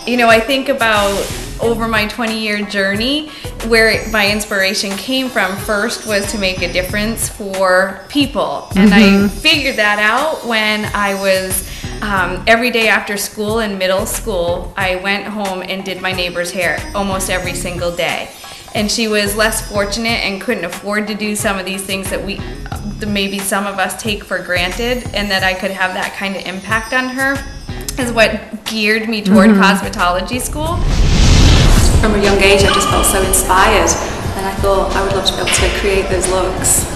You know, I think about over my 20-year journey, where my inspiration came from first was to make a difference for people. And I figured that out when I was, every day after school in middle school, I went home and did my neighbor's hair almost every single day. And she was less fortunate and couldn't afford to do some of these things that maybe some of us take for granted, and that I could have that kind of impact on her is what geared me toward cosmetology school. From a young age I just felt so inspired, and I thought I would love to be able to create those looks.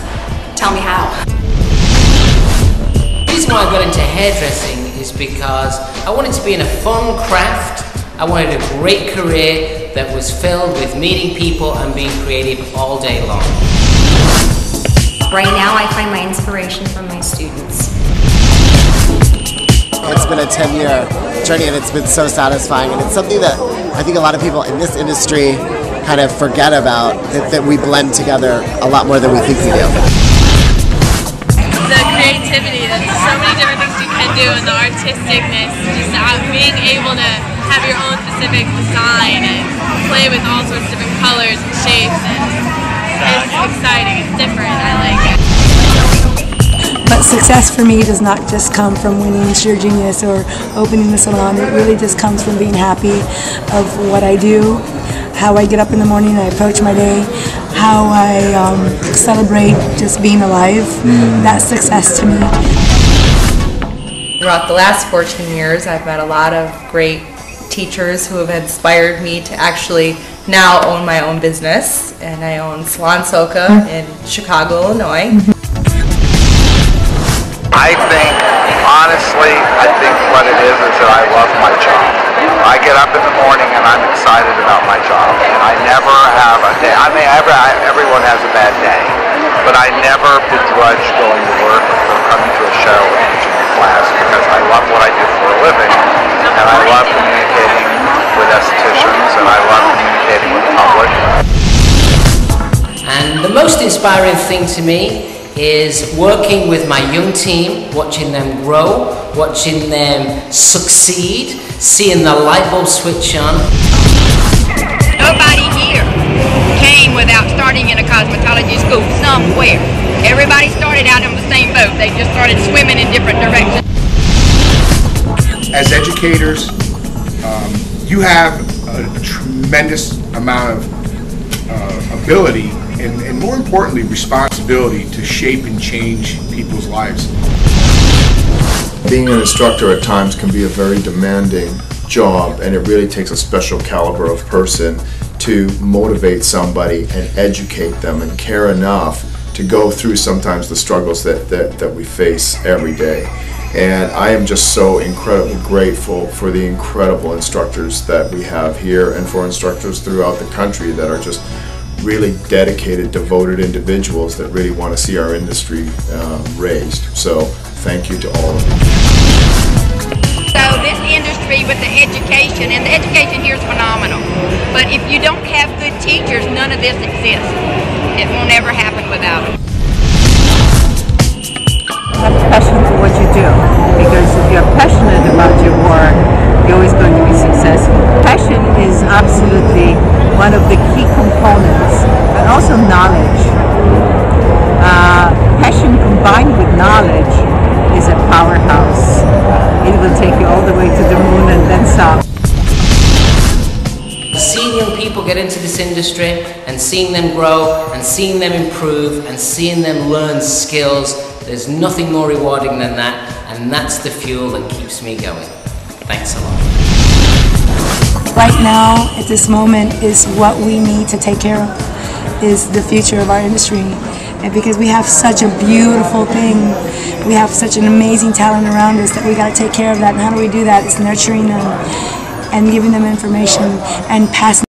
Tell me how. The reason why I got into hairdressing is because I wanted to be in a fun craft. I wanted a great career that was filled with meeting people and being creative all day long. Right now I find my inspiration from my students. It's been a 10-year journey and it's been so satisfying, and it's something that I think a lot of people in this industry kind of forget about, that we blend together a lot more than we think we do. The creativity, there's so many different things you can do, and the artisticness, just being able to have your own specific design and play with all sorts of different colors and shapes, and it's exciting, it's different, I like it. But success for me does not just come from winning Sheer Genius or opening the salon. It really just comes from being happy of what I do, how I get up in the morning and I approach my day, how I celebrate just being alive. That's success to me. Throughout the last 14 years, I've met a lot of great teachers who have inspired me to actually now own my own business, and I own Salon Soka in Chicago, Illinois. Honestly, I think what it is that I love my job. I get up in the morning and I'm excited about my job. And I never have a day, everyone has a bad day, but I never begrudge going to work or coming to a show and teaching a class, because I love what I do for a living, and I love communicating with estheticians, and I love communicating with the public. And the most inspiring thing to me is working with my young team, watching them grow, watching them succeed, seeing the light bulb switch on. Nobody here came without starting in a cosmetology school somewhere. Everybody started out on the same boat. They just started swimming in different directions. As educators, you have a tremendous amount of ability and more importantly, responsibility to shape and change people's lives. Being an instructor at times can be a very demanding job, and it really takes a special caliber of person to motivate somebody and educate them and care enough to go through sometimes the struggles that we face every day. And I am just so incredibly grateful for the incredible instructors that we have here, and for instructors throughout the country that are just really dedicated, devoted individuals that really want to see our industry raised. So thank you to all of you. So this industry with the education, and the education here is phenomenal, but if you don't have good teachers, none of this exists. It won't ever happen without them. Have passion for what you do, because if you're passionate about your work, you're always going to be successful. Passion is absolutely one of the key components, and also knowledge. Passion combined with knowledge is a powerhouse. It will take you all the way to the moon and then some. Seeing young people get into this industry and seeing them grow and seeing them improve and seeing them learn skills, there's nothing more rewarding than that, and that's the fuel that keeps me going. Thanks a lot. Right now, at this moment, is what we need to take care of, is the future of our industry. And because we have such a beautiful thing, we have such an amazing talent around us that we got to take care of that. And how do we do that? It's nurturing them and giving them information and passing